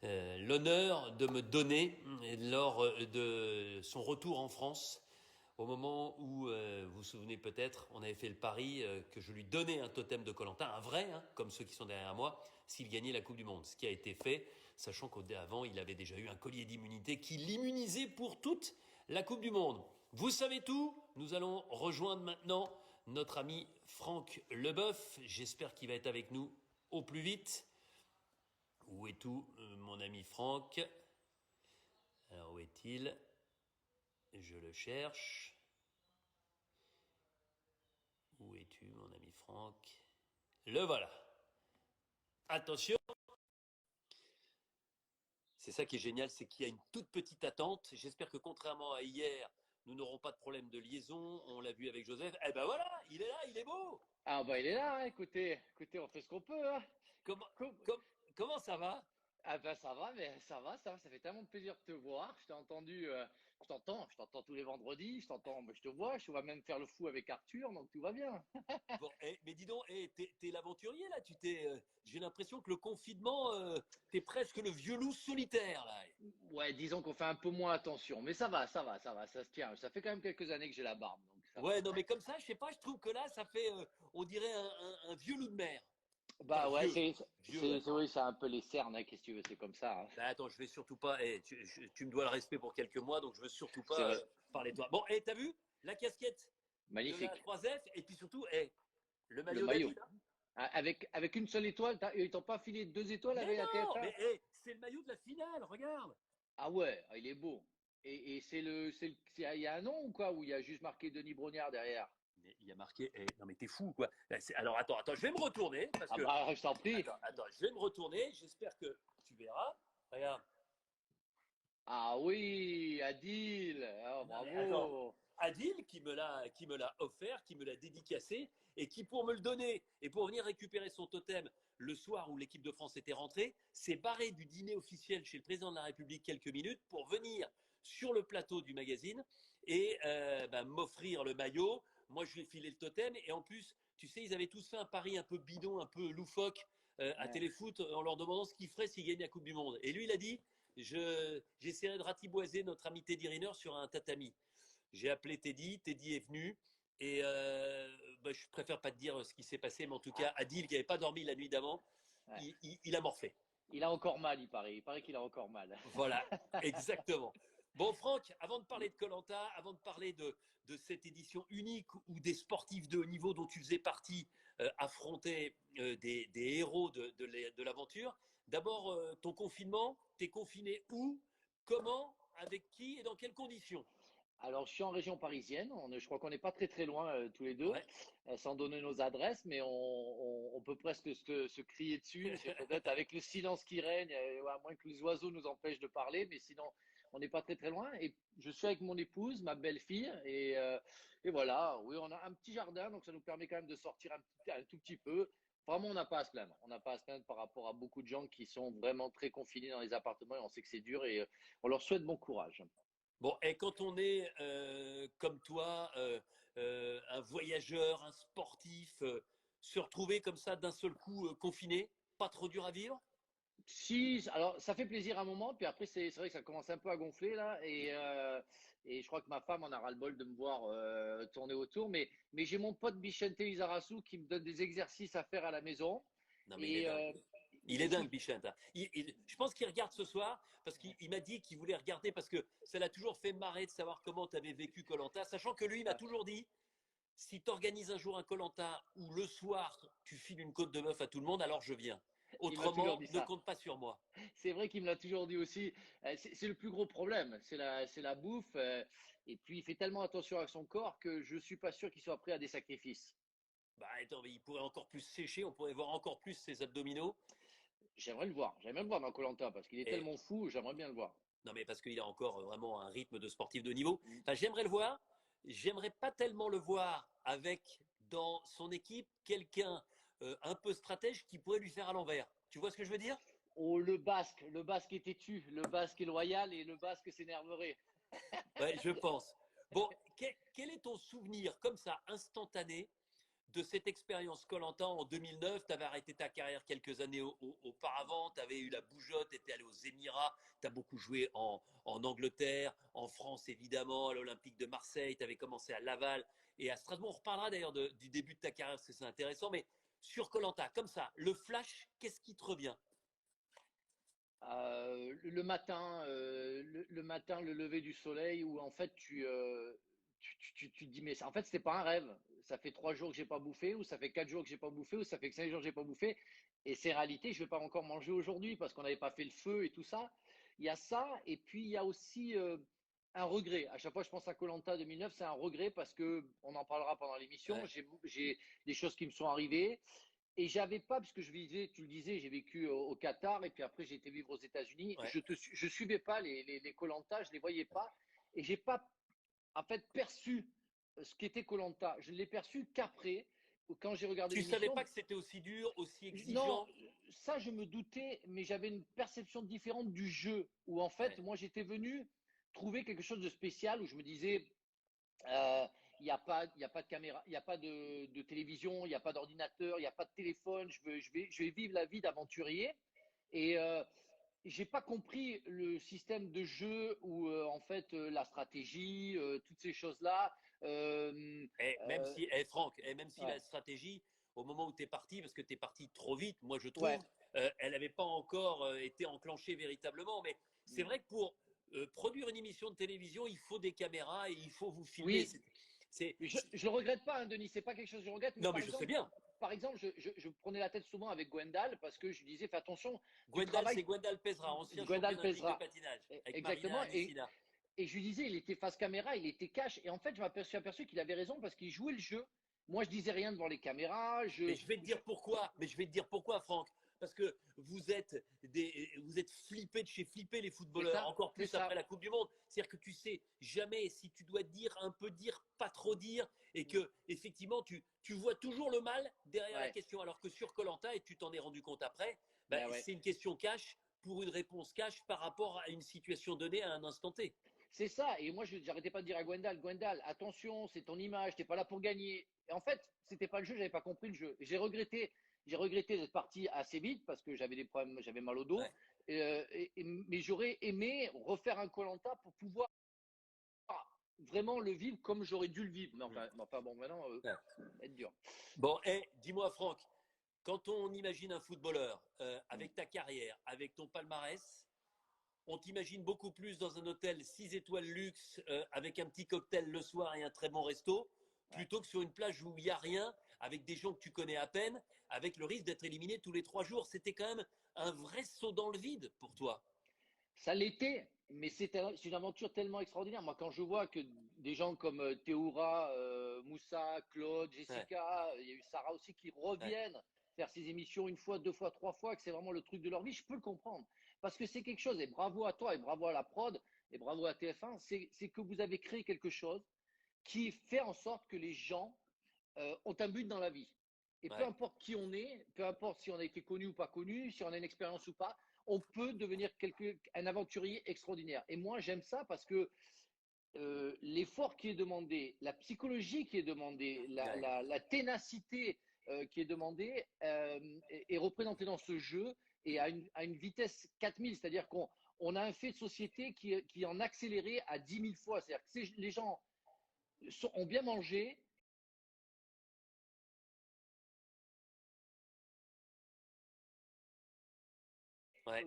l'honneur de me donner lors de son retour en France, au moment où, vous vous souvenez peut-être, on avait fait le pari que je lui donnais un totem de koh-lanta, un vrai, hein, comme ceux qui sont derrière moi, s'il gagnait la Coupe du Monde. Ce qui a été fait, sachant qu'avant, il avait déjà eu un collier d'immunité qui l'immunisait pour toute la Coupe du Monde. Vous savez tout, nous allons rejoindre maintenant notre ami Franck Leboeuf. J'espère qu'il va être avec nous au plus vite. Où est tout, mon ami Franck? Alors, où est-il? Je le cherche. Où es-tu, mon ami Franck? Le voilà. Attention. C'est ça qui est génial, c'est qu'il y a une toute petite attente. J'espère que contrairement à hier, nous n'aurons pas de problème de liaison. On l'a vu avec Joseph. Eh ben voilà, il est là, il est beau. Ah bah il est là, hein, écoutez, on fait ce qu'on peut, hein. Comment, Com- comment ça va? Ah bah ça va, mais ça fait tellement plaisir de te voir. Je t'ai entendu, je t'entends tous les vendredis, je te vois, je te vois même faire le fou avec Arthur, donc tout va bien. Bon, mais dis donc, t'es l'aventurier là. J'ai l'impression que le confinement, t'es presque le vieux loup solitaire là. Ouais, disons qu'on fait un peu moins attention, mais ça se tient. Ça fait quand même quelques années que j'ai la barbe, donc ça va. Ouais, non, mais comme ça, je sais pas, je trouve que là, ça fait, on dirait un vieux loup de mer. Enfin, Bah ouais, vieux. Vieux, ouais. c'est oui, c'est un peu les cernes, hein, qu'est-ce que tu veux, c'est comme ça, hein. Bah, attends, je vais surtout pas. Tu me dois le respect pour quelques mois, donc je veux surtout C'est pas vrai, parler de toi. Bon, t'as vu la casquette de la magnifique. 3F et puis surtout, le Le maillot maillot. d'Adil, hein. Avec une seule étoile, ils t'ont pas filé deux étoiles Mais avec la non, TF1? c'est le maillot de la finale, regarde. Ah ouais, ah, il est beau. Et il y a un nom ou quoi? Ou il y a juste marqué Denis Brognard derrière? Mais il y a marqué. Non, mais t'es fou, quoi. Alors, attends, je vais me retourner parce Ah que. bah, je t'en prie. Attends, je vais me retourner. J'espère que tu verras. Regarde. Ah oui, Adil. Ah, Non, mais attends. bravo. Adil qui me l'a offert, qui me l'a dédicacé et qui, pour me le donner et pour venir récupérer son totem le soir où l'équipe de France était rentrée, s'est barré du dîner officiel chez le président de la République quelques minutes pour venir sur le plateau du magazine et m'offrir le maillot. Moi, je lui ai filé le totem et en plus, tu sais, ils avaient tous fait un pari un peu bidon, un peu loufoque à Ouais. Téléfoot en leur demandant ce qu'ils feraient s'ils gagnaient la Coupe du Monde. Et lui, il a dit, j'essaierai de ratiboiser notre ami Teddy Riner sur un tatami. J'ai appelé Teddy, Teddy est venu. Et je préfère pas te dire ce qui s'est passé, mais en tout Ah, cas, Adil, qui n'avait pas dormi la nuit d'avant, ouais. il a morflé. Il a encore mal, il paraît. Il paraît qu'il a encore mal. Voilà, exactement. Bon, Franck, avant de parler de Colanta, avant de parler de cette édition unique où des sportifs de haut niveau dont tu faisais partie affrontaient des héros de l'aventure, d'abord, ton confinement, t'es confiné où, comment, avec qui et dans quelles conditions? Alors, je suis en région parisienne. Je crois qu'on n'est pas très très loin tous les deux, Ouais. sans donner nos adresses, mais on peut presque se crier dessus. C'est peut-être avec le silence qui règne, à moins que les oiseaux nous empêchent de parler, mais sinon, on n'est pas très très loin. Et je suis avec mon épouse, ma belle-fille, et voilà. Oui, on a un petit jardin, donc ça nous permet quand même de sortir un tout petit peu. Vraiment, on n'a pas à se plaindre. On n'a pas à se plaindre par rapport à beaucoup de gens qui sont vraiment très confinés dans les appartements et on sait que c'est dur et on leur souhaite bon courage. Bon, et quand on est comme toi, un voyageur, un sportif, se retrouver comme ça d'un seul coup confiné, pas trop dur à vivre? Si, alors ça fait plaisir un moment, puis après c'est vrai que ça commence un peu à gonfler là, et je crois que ma femme en a ras-le-bol de me voir tourner autour, mais j'ai mon pote Bichente Lizarazu qui me donne des exercices à faire à la maison, Non, mais il est et dingue. Il est dingue, il- Bichette, hein. Je pense qu'il regarde ce soir parce qu'il m'a dit qu'il voulait regarder parce que ça l'a toujours fait marrer de savoir comment tu avais vécu Colanta, sachant que lui il m'a toujours dit si tu organises un jour un Colanta où le soir tu files une côte de bœuf à tout le monde, alors je viens. il m'a toujours Autrement, dit ne ça. compte pas sur moi. C'est vrai qu'il me l'a toujours dit aussi. C'est le plus gros problème, c'est la bouffe, et puis il fait tellement attention à son corps que je suis pas sûr qu'il soit prêt à des sacrifices. Bah attends, mais il pourrait encore plus sécher, on pourrait voir encore plus ses abdominaux. J'aimerais le voir dans Colanta parce qu'il est Et tellement fou, j'aimerais bien le voir. non, mais parce qu'il a encore vraiment un rythme de sportif de niveau. Enfin, j'aimerais le voir. J'aimerais pas tellement le voir avec dans son équipe quelqu'un un peu stratège qui pourrait lui faire à l'envers. Tu vois ce que je veux dire? Oh, le basque est têtu, le basque est loyal et le basque s'énerverait. Ouais, je pense. Bon, quel est ton souvenir comme ça instantané de cette expérience koh en 2009, tu avais arrêté ta carrière quelques années auparavant, tu avais eu la bougeotte, tu étais allé aux Émirats, tu as beaucoup joué en Angleterre, en France évidemment, à l'Olympique de Marseille, tu avais commencé à Laval et à Strasbourg. On reparlera d'ailleurs du début de ta carrière parce que c'est intéressant, mais sur koh comme ça, le flash, qu'est-ce qui te revient? Le matin, le matin, le lever du soleil, où en fait tu te dis, mais en fait, c'était pas un rêve. Ça fait 3 jours que j'ai pas bouffé, ou ça fait 4 jours que j'ai pas bouffé, ou ça fait 5 jours que j'ai pas bouffé. Et c'est réalité, je vais pas encore manger aujourd'hui parce qu'on n'avait pas fait le feu et tout ça. Il y a ça, et puis il y a aussi un regret. À chaque fois que je pense à koh 2009, c'est un regret parce que on en parlera pendant l'émission. Ouais. J'ai des choses qui me sont arrivées. Et j'avais pas, parce que je vivais, tu le disais, j'ai vécu au Qatar et puis après j'ai été vivre aux États-Unis. Ouais. Je suivais pas les koh, je les voyais pas et j'ai pas en fait perçu ce qu'était koh. Je ne l'ai perçu qu'après, quand j'ai regardé Tu savais l'émission. pas que c'était aussi dur, aussi Non, exigeant? ça je me doutais, mais j'avais une perception différente du jeu où en fait Ouais. moi j'étais venu trouver quelque chose de spécial où je me disais euh, il y a pas de caméra, il n'y a pas de télévision, il n'y a pas d'ordinateur, il n'y a pas de téléphone. Je vais vivre la vie d'aventurier. Et j'ai pas compris le système de jeu ou en fait la stratégie, toutes ces choses-là. Même Euh, si, Franck, même si ouais, la stratégie, au moment où tu es parti, parce que tu es parti trop vite, moi je ouais. trouve, elle n'avait pas encore été enclenchée véritablement. Mais c'est Mm. vrai que pour produire une émission de télévision, il faut des caméras et il faut vous filmer. Oui, C'est- je le regrette pas, hein, Denis. C'est pas quelque chose que je regrette, mais Non, mais je sais bien. par exemple, je prenais la tête souvent avec Gwendal parce que je lui disais, fais attention, tu Gwendal, travailles. c'est Gwendal Pesra, ancien champion Gwendal olympique de pèsera. patinage, avec Marina Exactement. Alicina. Et je lui disais, il était face caméra, il était cash. Et en fait, suis aperçu qu'il avait raison parce qu'il jouait le jeu. Moi, je disais rien devant les caméras. Mais je vais te dire pourquoi. Mais je vais te dire pourquoi, Franck. Parce que vous êtes flippés de chez flippés les C'est footballeurs, ça, encore c'est plus après ça. la Coupe du Monde. C'est-à-dire que tu sais jamais si tu dois dire, un peu dire, pas trop dire, et que effectivement tu vois toujours le mal derrière la Ouais, question. Alors que sur koh et tu t'en es rendu compte après, bah, ben ouais. c'est une question cash pour une réponse cash par rapport à une situation donnée à un instant T. C'est ça. Et moi, je n'arrêtais pas de dire à Gwendal, Gwendal, attention, c'est ton image, t'es pas là pour gagner. Et en fait, c'était pas le jeu, j'avais pas compris le jeu. J'ai regretté d'être parti assez vite parce que j'avais des problèmes, j'avais mal au dos. Ouais. Mais j'aurais aimé refaire un koh pour pouvoir vraiment le vivre comme j'aurais dû le vivre. Mais enfin bon, maintenant, Ouais. être dur. Bon, dis-moi, Franck, quand on imagine un footballeur avec ta carrière, avec ton palmarès, on t'imagine beaucoup plus dans un hôtel 6 étoiles luxe avec un petit cocktail le soir et un très bon resto, Ouais. plutôt que sur une plage où il n'y a rien, avec des gens que tu connais à peine, avec le risque d'être éliminé tous les 3 jours. C'était quand même un vrai saut dans le vide pour toi. Ça l'était, mais c'est une aventure tellement extraordinaire. Moi, quand je vois que des gens comme Théoura, Moussa, Claude, Ouais, Jessica, il y a eu Sarah aussi qui ouais, reviennent faire ces émissions une fois, deux fois, trois fois, que c'est vraiment le truc de leur vie, je peux le comprendre. Parce que c'est quelque chose, et bravo à toi, et bravo à la prod, et bravo à TF1, c'est que vous avez créé quelque chose qui fait en sorte que les gens ont un but dans la vie. Et peu ouais. importe qui on est, peu importe si on a été connu ou pas connu, si on a une expérience ou pas, on peut devenir un aventurier extraordinaire. Et moi, j'aime ça parce que l'effort qui est demandé, la psychologie qui est demandée, Ouais. la ténacité qui est demandée est représentée dans ce jeu et à une vitesse 4000, c'est-à-dire qu'on a un fait de société qui est en accéléré à 10 000 fois. C'est-à-dire que les gens ont bien mangé, Ouais.